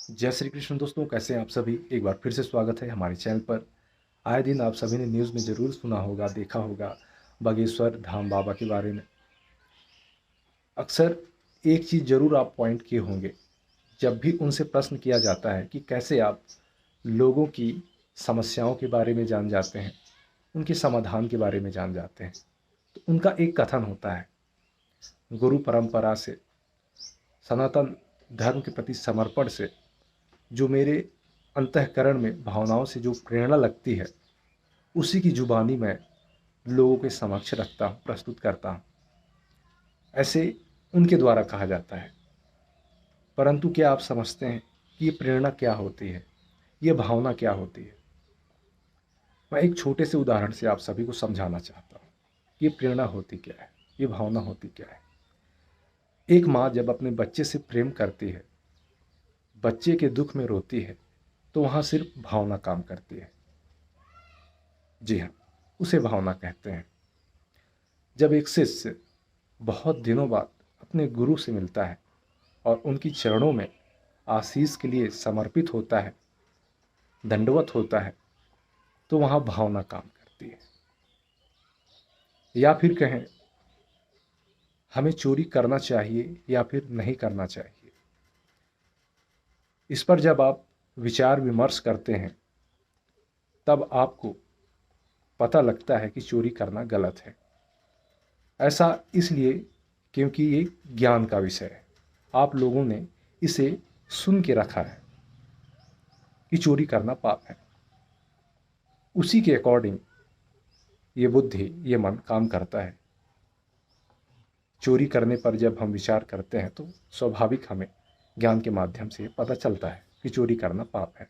जय श्री कृष्ण दोस्तों, कैसे हैं आप सभी। एक बार फिर से स्वागत है हमारे चैनल पर। आए दिन आप सभी ने न्यूज़ में ज़रूर सुना होगा, देखा होगा बागेश्वर धाम बाबा के बारे में। अक्सर एक चीज़ ज़रूर आप पॉइंट किए होंगे, जब भी उनसे प्रश्न किया जाता है कि कैसे आप लोगों की समस्याओं के बारे में जान जाते हैं, उनके समाधान के बारे में जान जाते हैं, तो उनका एक कथन होता है, गुरु परंपरा से, सनातन धर्म के प्रति समर्पण से जो मेरे अंतःकरण में भावनाओं से जो प्रेरणा लगती है, उसी की जुबानी मैं लोगों के समक्ष रखता हूँ, प्रस्तुत करता हूँ। ऐसे उनके द्वारा कहा जाता है। परंतु क्या आप समझते हैं कि ये प्रेरणा क्या होती है, ये भावना क्या होती है। मैं एक छोटे से उदाहरण से आप सभी को समझाना चाहता हूँ, ये प्रेरणा होती क्या है, ये भावना होती क्या है। एक माँ जब अपने बच्चे से प्रेम करती है, बच्चे के दुख में रोती है, तो वहाँ सिर्फ भावना काम करती है। जी हाँ, उसे भावना कहते हैं। जब एक शिष्य बहुत दिनों बाद अपने गुरु से मिलता है और उनकी चरणों में आशीष के लिए समर्पित होता है, दंडवत होता है, तो वहाँ भावना काम करती है। या फिर कहें, हमें चोरी करना चाहिए या फिर नहीं करना चाहिए। इस पर जब आप विचार विमर्श करते हैं, तब आपको पता लगता है कि चोरी करना गलत है। ऐसा इसलिए क्योंकि ये ज्ञान का विषय है। आप लोगों ने इसे सुन के रखा है कि चोरी करना पाप है। उसी के अकॉर्डिंग ये बुद्धि, ये मन काम करता है। चोरी करने पर जब हम विचार करते हैं तो स्वाभाविक हमें ज्ञान के माध्यम से पता चलता है कि चोरी करना पाप है।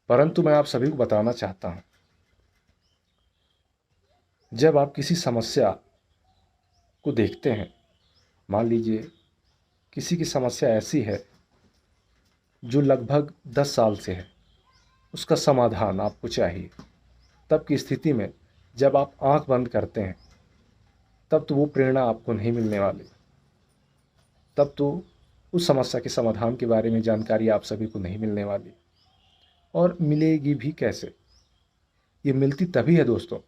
परंतु मैं आप सभी को बताना चाहता हूं, जब आप किसी समस्या को देखते हैं, मान लीजिए किसी की समस्या ऐसी है जो लगभग 10 साल से है, उसका समाधान आपको चाहिए, तब की स्थिति में जब आप आंख बंद करते हैं, तब तो वो प्रेरणा आपको नहीं मिलने वाली। तब तो उस समस्या के समाधान के बारे में जानकारी आप सभी को नहीं मिलने वाली, और मिलेगी भी कैसे। ये मिलती तभी है दोस्तों,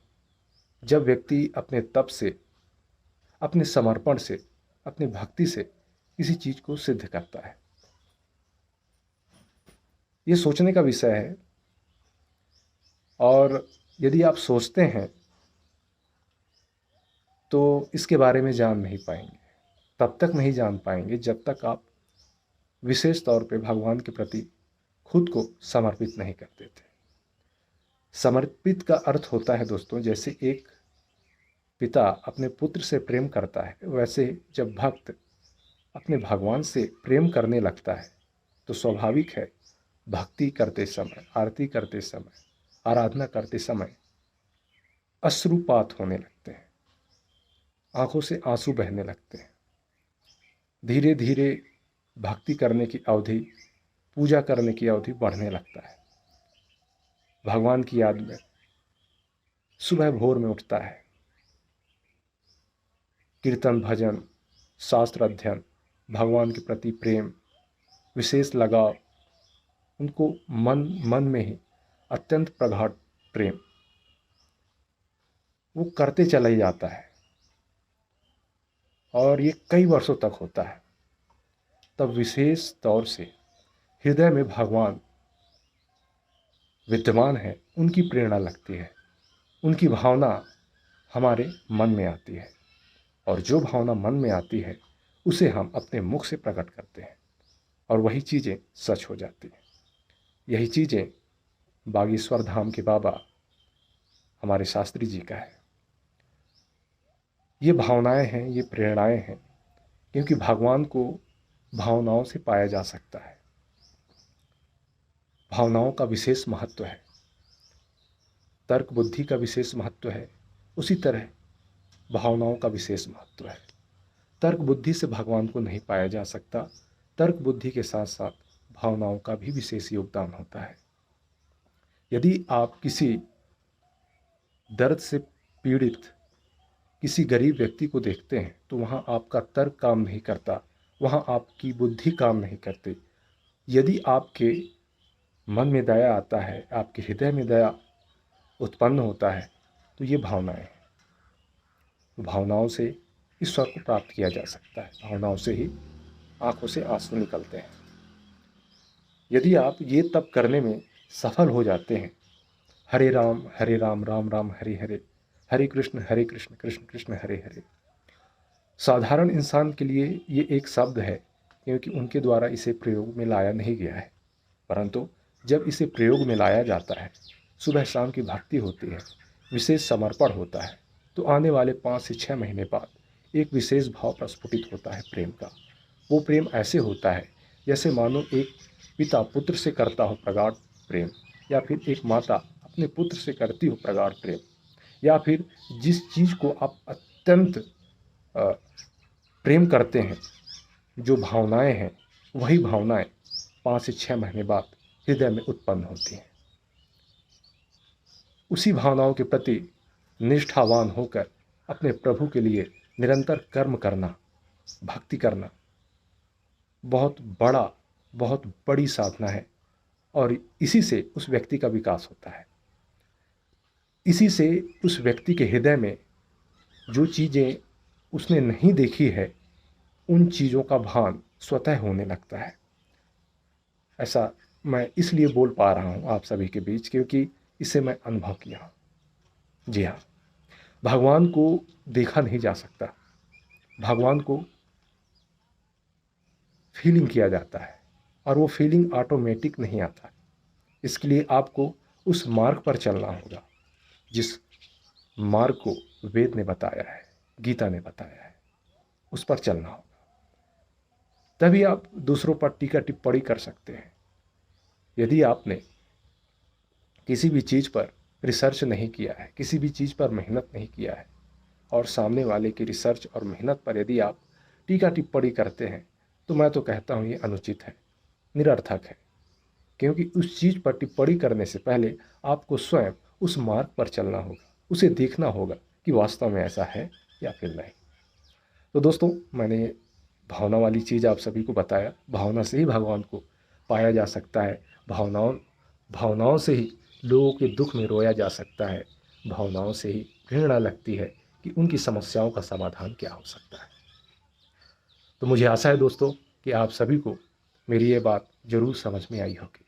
जब व्यक्ति अपने तप से, अपने समर्पण से, अपनी भक्ति से किसी चीज को सिद्ध करता है। ये सोचने का विषय है, और यदि आप सोचते हैं तो इसके बारे में जान नहीं पाएंगे। तब तक नहीं जान पाएंगे जब तक आप विशेष तौर पे भगवान के प्रति खुद को समर्पित नहीं कर देते। समर्पित का अर्थ होता है दोस्तों, जैसे एक पिता अपने पुत्र से प्रेम करता है, वैसे जब भक्त अपने भगवान से प्रेम करने लगता है, तो स्वाभाविक है भक्ति करते समय, आरती करते समय, आराधना करते समय अश्रुपात होने लगते हैं, आंखों से आंसू बहने लगते हैं। धीरे धीरे भक्ति करने की अवधि, पूजा करने की अवधि बढ़ने लगता है। भगवान की याद में सुबह भोर में उठता है, कीर्तन भजन, शास्त्र अध्ययन, भगवान के प्रति प्रेम, विशेष लगाव, उनको मन मन में ही अत्यंत प्रगाढ़ प्रेम वो करते चला ही जाता है, और ये कई वर्षों तक होता है। तब विशेष तौर से हृदय में भगवान विद्यमान है, उनकी प्रेरणा लगती है, उनकी भावना हमारे मन में आती है, और जो भावना मन में आती है उसे हम अपने मुख से प्रकट करते हैं, और वही चीज़ें सच हो जाती हैं। यही चीज़ें बागेश्वर धाम के बाबा हमारे शास्त्री जी का है। ये भावनाएं हैं, ये प्रेरणाएं हैं, क्योंकि भगवान को भावनाओं से पाया जा सकता है। भावनाओं का विशेष महत्व है, तर्क बुद्धि का विशेष महत्व है, उसी तरह भावनाओं का विशेष महत्व है। तर्क बुद्धि से भगवान को नहीं पाया जा सकता, तर्क बुद्धि के साथ साथ भावनाओं का भी विशेष योगदान होता है। यदि आप किसी दर्द से पीड़ित किसी गरीब व्यक्ति को देखते हैं, तो वहाँ आपका तर्क काम नहीं करता, वहाँ आपकी बुद्धि काम नहीं करती, यदि आपके मन में दया आता है, आपके हृदय में दया उत्पन्न होता है, तो ये भावनाएं हैं। भावनाओं से ईश्वर को प्राप्त किया जा सकता है, भावनाओं से ही आंखों से आंसू निकलते हैं। यदि आप ये तप करने में सफल हो जाते हैं, हरे राम राम राम हरे हरे, हरे कृष्ण कृष्ण कृष्ण हरे हरे, साधारण इंसान के लिए ये एक शब्द है, क्योंकि उनके द्वारा इसे प्रयोग में लाया नहीं गया है। परंतु जब इसे प्रयोग में लाया जाता है, सुबह शाम की भक्ति होती है, विशेष समर्पण होता है, तो आने वाले 5 से 6 महीने बाद एक विशेष भाव प्रस्फुटित होता है प्रेम का। वो प्रेम ऐसे होता है जैसे मानो एक पिता पुत्र से करता हो प्रगाढ़ प्रेम, या फिर एक माता अपने पुत्र से करती हो प्रगाढ़ प्रेम, या फिर जिस चीज़ को आप अत्यंत प्रेम करते हैं, जो भावनाएं हैं, वही भावनाएं 5 से 6 महीने बाद हृदय में उत्पन्न होती हैं। उसी भावनाओं के प्रति निष्ठावान होकर अपने प्रभु के लिए निरंतर कर्म करना, भक्ति करना बहुत बड़ी साधना है, और इसी से उस व्यक्ति का विकास होता है। इसी से उस व्यक्ति के हृदय में जो चीज़ें उसने नहीं देखी है, उन चीज़ों का भान स्वतः होने लगता है। ऐसा मैं इसलिए बोल पा रहा हूँ आप सभी के बीच, क्योंकि इसे मैं अनुभव किया हूँ। जी हाँ, भगवान को देखा नहीं जा सकता, भगवान को फीलिंग किया जाता है, और वो फीलिंग ऑटोमेटिक नहीं आता। इसके लिए आपको उस मार्ग पर चलना होगा जिस मार्ग को वेद ने बताया है, गीता ने बताया है, उस पर चलना होगा। तभी आप दूसरों पर टीका टिप्पणी कर सकते हैं। यदि आपने किसी भी चीज़ पर रिसर्च नहीं किया है, किसी भी चीज़ पर मेहनत नहीं किया है, और सामने वाले की रिसर्च और मेहनत पर यदि आप टीका टिप्पणी करते हैं, तो मैं तो कहता हूँ ये अनुचित है, निरर्थक है। क्योंकि उस चीज़ पर टिप्पणी करने से पहले आपको स्वयं उस मार्ग पर चलना होगा, उसे देखना होगा कि वास्तव में ऐसा है या फिर नहीं। तो दोस्तों, मैंने भावना वाली चीज़ आप सभी को बताया। भावना से ही भगवान को पाया जा सकता है, भावनाओं से ही लोगों के दुख में रोया जा सकता है, भावनाओं से ही घृणा लगती है कि उनकी समस्याओं का समाधान क्या हो सकता है। तो मुझे आशा है दोस्तों कि आप सभी को मेरी ये बात ज़रूर समझ में आई होगी।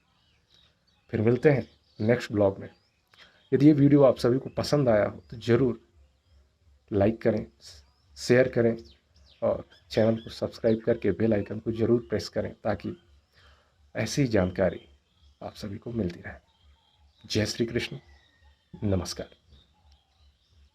फिर मिलते हैं नेक्स्ट ब्लॉग में। यदि ये वीडियो आप सभी को पसंद आया हो तो ज़रूर लाइक करें, शेयर करें, और चैनल को सब्सक्राइब करके बेल आइकन को ज़रूर प्रेस करें, ताकि ऐसी जानकारी आप सभी को मिलती रहे। जय श्री कृष्ण, नमस्कार।